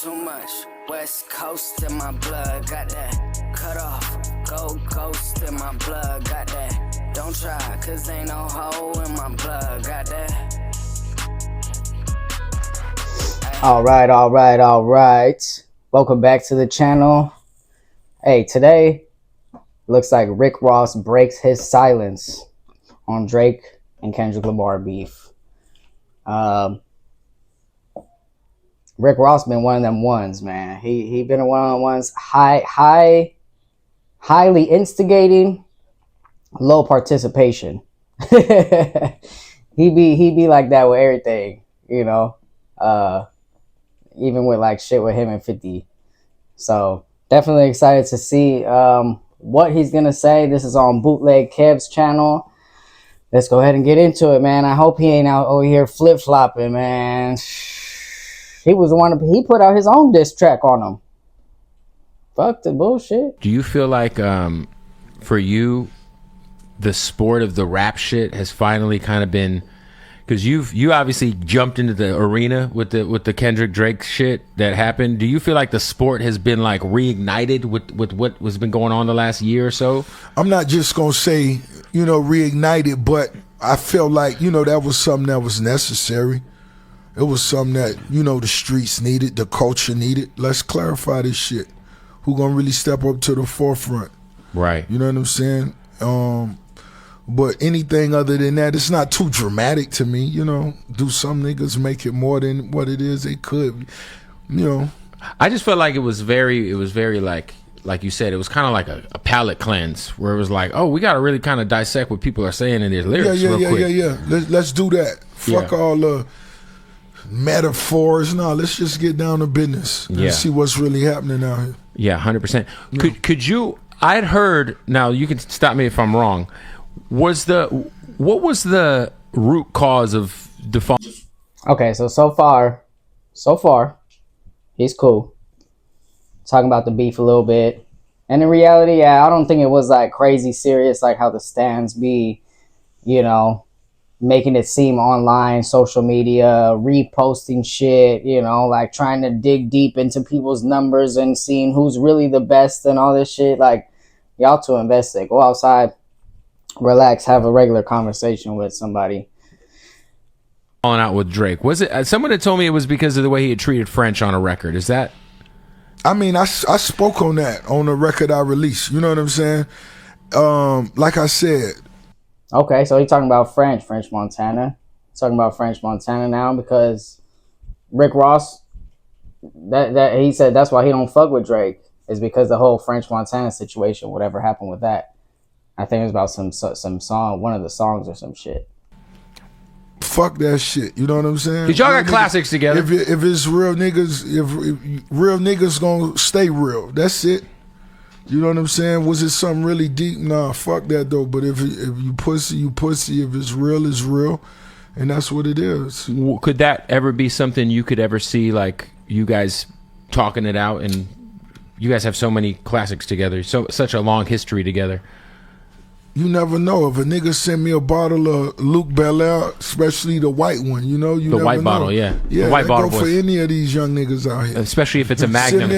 Too much West Coast in my blood, got that cut off, go ghost in my blood, got that. Don't try, cause ain't no hoe in my blood, got that. All right. Welcome back to the channel. Hey, today looks like Rick Ross breaks his silence on Drake and Kendrick Lamar beef. Rick Ross been one of them ones, man. He been one of them ones, highly instigating, low participation. he be like that with everything, you know. Even with like shit with him and 50. So definitely excited to see what he's gonna say. This is on Bootleg Kev's channel. Let's go ahead and get into it, man. I hope he ain't out over here flip-flopping, man. He was the one, he put out his own diss track on him. Fuck the bullshit. Do you feel like for you the sport of the rap shit has finally kind of been, because you obviously jumped into the arena with the Kendrick Drake shit that happened. Do you feel like the sport has been like reignited with what has been going on the last year or so? I'm not just gonna say, reignited, but I felt like, that was something that was necessary. It was something that, the streets needed, the culture needed. Let's clarify this shit. Who gonna really step up to the forefront? Right. You know what I'm saying? But anything other than that, it's not too dramatic to me. Do some niggas make it more than what it is they could? I just felt like it was very like you said, it was kind of like a palate cleanse where it was like, oh, we got to really kind of dissect what people are saying in their lyrics real quick. Yeah. Let's do that. Fuck all the metaphors. No, let's just get down to business and see what's really happening out here. Yeah, 100%. Could you? I'd heard. Now you can stop me if I'm wrong. What was the root cause of the fall? Okay, so far, he's cool. Talking about the beef a little bit. And in reality, I don't think it was like crazy serious like how the stands be, making it seem online, social media, reposting shit, like trying to dig deep into people's numbers and seeing who's really the best and all this shit. Like, y'all too invested. Go outside, relax, have a regular conversation with somebody. Falling out with Drake, was it? Someone had told me it was because of the way he had treated French on a record. Is that? I mean, I spoke on that on the record I released. You know what I'm saying? Like I said. Okay, so he's talking about French Montana. Talking about French Montana now because Rick Ross, that he said that's why he don't fuck with Drake is because the whole French Montana situation, whatever happened with that. I think it was about some song, one of the songs or some shit. Fuck that shit. You know what I'm saying? Cause y'all got classics together. If it's real niggas, if real niggas gonna stay real. That's it. You know what I'm saying? Was it something really deep? Nah, fuck that though. But if you pussy, you pussy. If it's real, it's real. And that's what it is. Could that ever be something you could ever see, like you guys talking it out? And you guys have so many classics together, such a long history together. You never know. If a nigga send me a bottle of Luke Belaire, especially the white one, you the never white know. Bottle, yeah. Yeah, the white bottle go for any of these young niggas out here. Especially if it's a Magnum.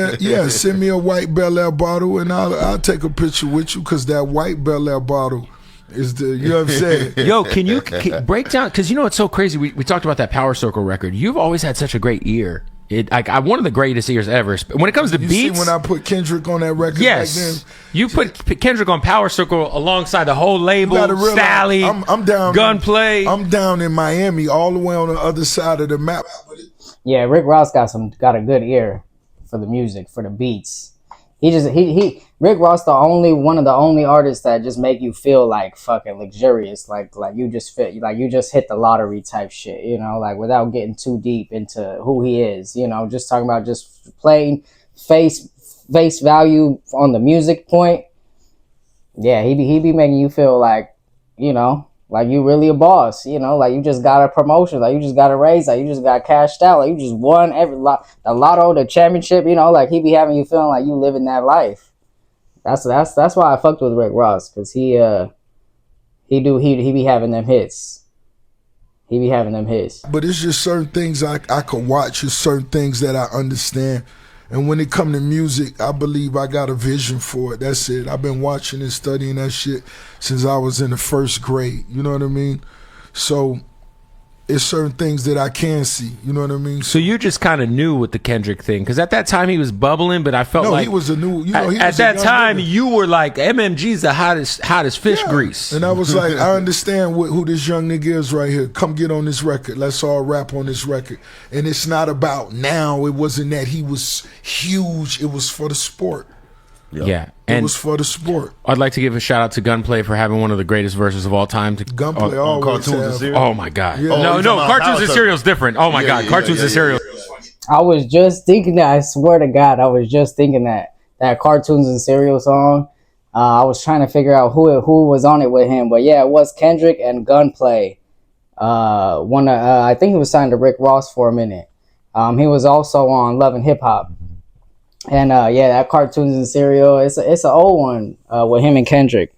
Send me a white Belaire bottle and I'll take a picture with you because that white Belaire bottle is the, you know what I'm saying? Yo, can you break down, because it's so crazy. We talked about that Power Circle record. You've always had such a great ear. One of the greatest ears ever. When it comes to beats, see when I put Kendrick on that record, yes, back then, you put Kendrick on Power Circle alongside the whole label. Sally, I'm down. Gunplay. I'm down in Miami, all the way on the other side of the map. Yeah, Rick Ross got a good ear for the music, for the beats. Rick Ross one of the only artists that just make you feel like fucking luxurious, like you just fit, like you just hit the lottery type shit, like without getting too deep into who he is, just talking about just playing face value on the music point. Yeah, he be making you feel like, like you really a boss, like you just got a promotion, like you just got a raise, like you just got cashed out, like you just won the lotto, the championship, like he be having you feeling like you living that life. That's why I fucked with Rick Ross, because he be having them hits. he be having them hits. But it's just certain things I could watch. It's certain things that I understand. And when it come to music, I believe I got a vision for it. That's it. I've been watching and studying that shit since I was in the first grade. You know what I mean? So it's certain things that I can see. You know what I mean? So you just kind of knew with the Kendrick thing, because at that time he was bubbling, but I felt no, like he was a new. You know, he at was a that young time nigga. you were like MMG's the hottest fish grease. And I was like, I understand who this young nigga is right here. Come get on this record. Let's all rap on this record. And it's not about now. It wasn't that he was huge. It was for the sport. Yeah, It and was for the sport. I'd like to give a shout out to Gunplay for having one of the greatest verses of all time. Gunplay always cartoons and have. series? Oh my god! Yeah. No, Oh, cartoons and House cereals different. Oh my god, cartoons and cereals. I was just thinking that. I swear to God, I was just thinking that cartoons and cereal song. I was trying to figure out who was on it with him, but yeah, it was Kendrick and Gunplay. I think he was signed to Rick Ross for a minute. He was also on Love and Hip Hop. And yeah, that cartoons and cereal, it's an old one with him and Kendrick,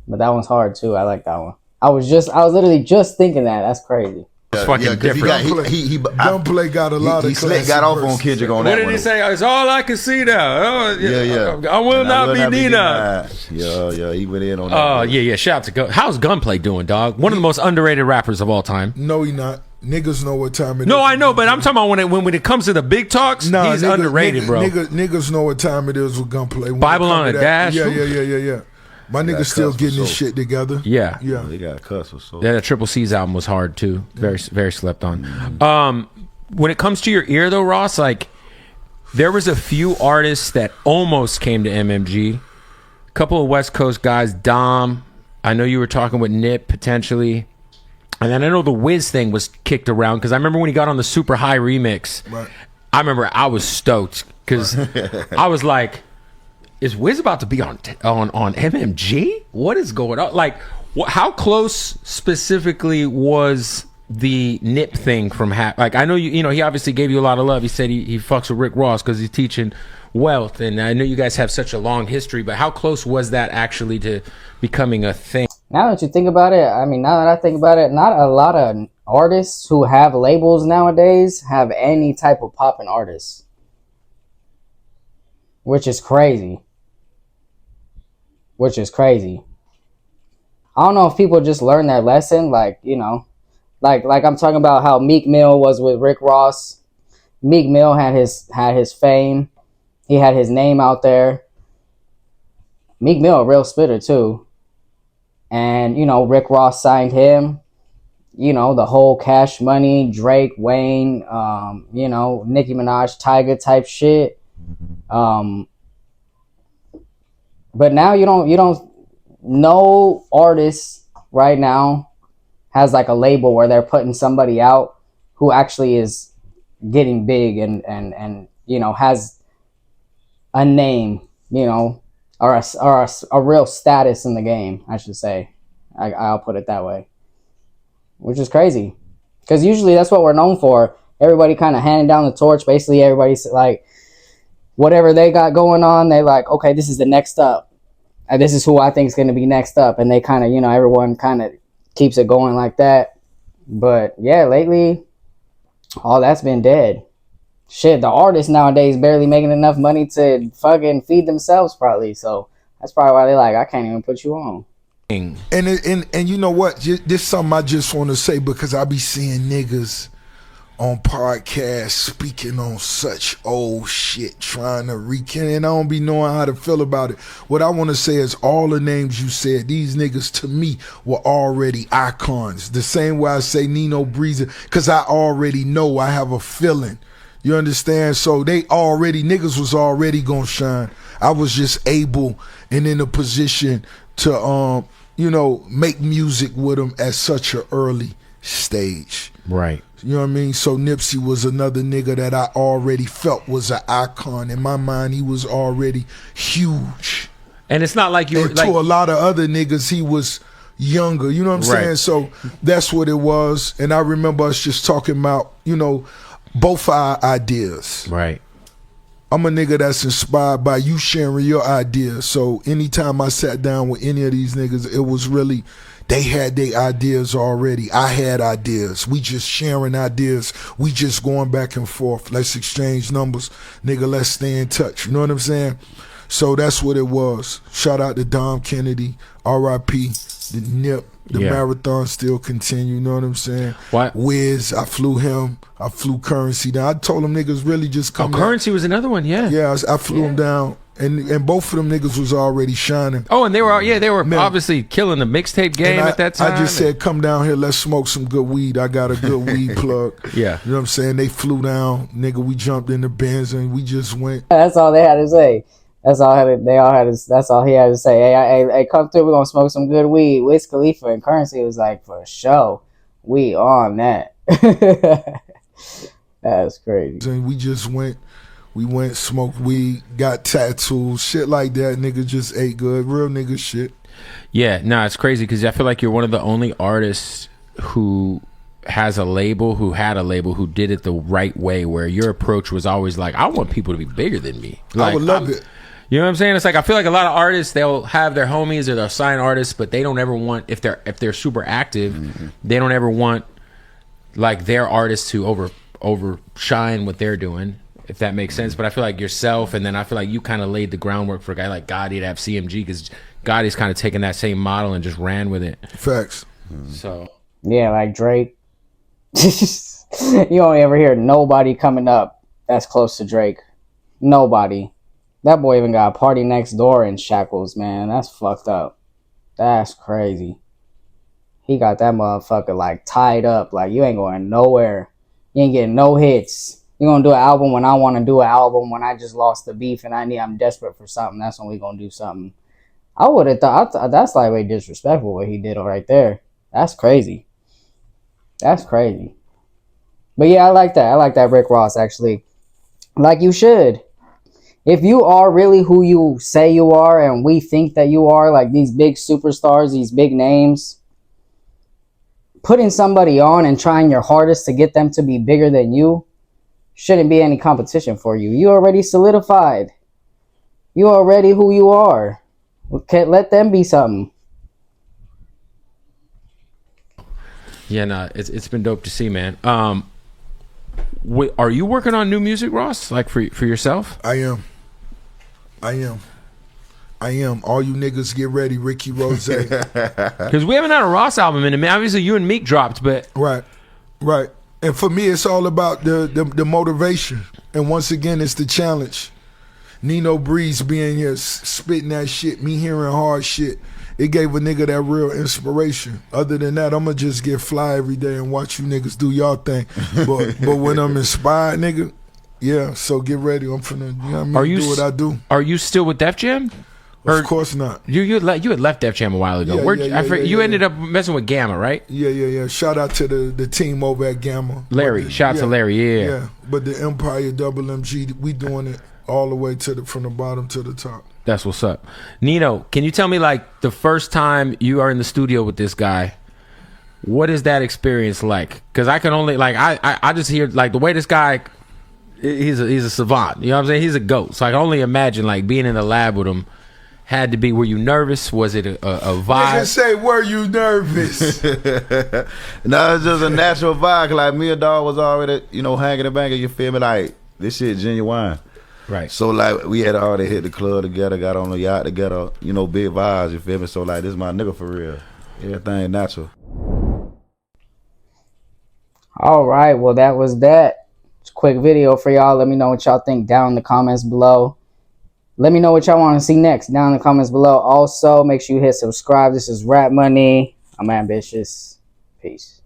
but that one's hard too. I like that one. I was literally just thinking that. That's crazy. It's fucking 'cause different. Gunplay got a lot of classic got off on verses. Kendrick on What that did one. he say? It's all I can see now. Oh, Yeah. I will not be Nina. Yeah, he went in on that. Oh yeah. Shout out to Gun. How's Gunplay doing, dog? One of the most underrated rappers of all time. No, he not. Niggas know what time it is. No, I know, but I'm talking about when it comes to the big talks, Nah, he's underrated, bro. Niggas know what time it is with Gunplay. When Bible it come on to a that- dash. Yeah. My nigga still cuss getting for his soul. shit together. Yeah. They got cuss or so. Yeah, the Triple C's album was hard too. Very slept on. When it comes to your ear though, Ross, like there was a few artists that almost came to MMG. A couple of West Coast guys, Dom. I know you were talking with Nip potentially. And then I know the Wiz thing was kicked around because I remember when he got on the Super High remix. Right. I remember I was stoked because I was like, "Is Wiz about to be on MMG? What is going on? Like, how close specifically was the Nip thing from like? I know you know he obviously gave you a lot of love. He said he fucks with Rick Ross because he's teaching Wealth, and I know you guys have such a long history. But how close was that actually to becoming a thing? Now that you think about it, I mean, now that I think about it, not a lot of artists who have labels nowadays have any type of poppin' artists, which is crazy. I don't know if people just learn their lesson, like, you know, like I'm talking about how Meek Mill was with Rick Ross. Meek Mill had his fame. He had his name out there. Meek Mill a real spitter too. And, you know, Rick Ross signed him. You know, the whole Cash Money, Drake, Wayne, you know, Nicki Minaj, Tyga type shit. But now you don't no artist right now has like a label where they're putting somebody out who actually is getting big and you know, has a name, you know, or a real status in the game, I should say. I'll put it that way. Which is crazy. Because usually that's what we're known for. Everybody kind of handing down the torch. Basically, everybody's like, whatever they got going on, they like, okay, this is the next up. And this is who I think is going to be next up. And they kind of, you know, everyone kind of keeps it going like that. But yeah, lately, all that's been dead. Shit, the artists nowadays barely making enough money to fucking feed themselves probably. So that's probably why they like, I can't even put you on. And you know what? This is something I just want to say because I be seeing niggas on podcasts speaking on such old shit, trying to recant, and I don't be knowing how to feel about it. What I want to say is all the names you said, these niggas to me were already icons. The same way I say Nino Breezer, because I already know, I have a feeling. You understand? So niggas was already gonna shine. I was just able and in a position to, you know, make music with them at such an early stage. Right. You know what I mean? So Nipsey was another nigga that I already felt was an icon. In my mind, he was already huge. And it's not like you were And like, to a lot of other niggas, he was younger. You know what I'm Right. saying? So that's what it was. And I remember us just talking about, you know, both our ideas. right. I'm a nigga that's inspired by you sharing your ideas. So anytime I sat down with any of these niggas, it was really, they had their ideas already. I had ideas. We just sharing ideas. We just going back and forth. Let's exchange numbers. Nigga, let's stay in touch. You know what I'm saying? So that's what it was. Shout out to Dom Kennedy, R.I.P., the Nip. The marathon still continue, you know what I'm saying? What? Wiz, I flew him. I flew Currency down. I told them niggas really just come down. Currency was another one, yeah. Yeah, I flew him down. And both of them niggas was already shining. Oh, and they were obviously killing the mixtape game at that time. I just said, come down here, let's smoke some good weed. I got a good weed plug. Yeah. You know what I'm saying? They flew down, nigga, we jumped in the Benz and we just went. That's all they had to say. That's all he had to say. Hey, come through. We're gonna smoke some good weed. Wiz Khalifa and Currency was like, for sure, we on that. That's crazy. And we just went. We went, smoked weed, got tattoos, shit like that. Nigga just ate good, real nigga shit. Yeah, no, it's crazy because I feel like you're one of the only artists who has a label, who had a label, who did it the right way, where your approach was always like, I want people to be bigger than me. Like, I would love it. You know what I'm saying? It's like, I feel like a lot of artists, they'll have their homies or they'll sign artists, but they don't ever want, if they're super active, they don't ever want like their artists to overshine what they're doing, if that makes sense. But I feel like yourself, and then I feel like you kind of laid the groundwork for a guy like Gotti to have CMG, because Gotti's kind of taken that same model and just ran with it. Facts. So yeah, like Drake. You don't ever hear nobody coming up that's close to Drake. Nobody. That boy even got a party next door in shackles, man. That's fucked up. That's crazy. He got that motherfucker like tied up. Like, you ain't going nowhere. You ain't getting no hits. You gonna do an album when I want to do an album, when I just lost the beef and I'm desperate for something. That's when we gonna do something. I would have thought that's like way disrespectful what he did right there. That's crazy. That's crazy. But yeah, I like that. I like that, Rick Ross, actually. Like you should. If you are really who you say you are, and we think that you are, like these big superstars, these big names, putting somebody on and trying your hardest to get them to be bigger than you shouldn't be any competition for you. You already solidified. You already who you are. Can't let them be something. yeah, no, it's been dope to see, man. Are you working on new music, Ross? Like for yourself? I am. All you niggas get ready, Ricky Rose. Because we haven't had a Ross album in a minute. Obviously, you and Meek dropped, but Right. And for me, it's all about the motivation. And once again, it's the challenge. Nino Breeze being here, spitting that shit, me hearing hard shit. It gave a nigga that real inspiration. Other than that, I'ma just get fly every day and watch you niggas do y'all thing. But when I'm inspired, nigga, yeah, so get ready. I'm finna, you know what I mean, do what I do. Are you still with Def Jam? Of course not. You had left Def Jam a while ago. You ended up messing with Gamma, right? Yeah. Shout out to the team over at Gamma. Larry. Shout out to Larry, Yeah, but the Empire Double MG, we doing it all the way from the bottom to the top. That's what's up. Nino, can you tell me, like, the first time you are in the studio with this guy, what is that experience like? Because I can only, like, I just hear, like, the way this guy, he's a savant. You know what I'm saying? He's a goat. So I can only imagine, like, being in the lab with him had to be. Were you nervous? Was it a vibe? I can say, were you nervous? No, it's just a natural vibe. Like, me and Dog was already, hanging and banging, you feel me? Like, this shit genuine. Right. So, like, we had already hit the club together, got on the yacht together, big vibes, you feel me? So, like, this is my nigga for real. Everything natural. All right, well, that was that. It's a quick video for y'all. Let me know what y'all think down in the comments below. Let me know what y'all want to see next down in the comments below. Also, make sure you hit subscribe. This is Rap Money. I'm ambitious. Peace.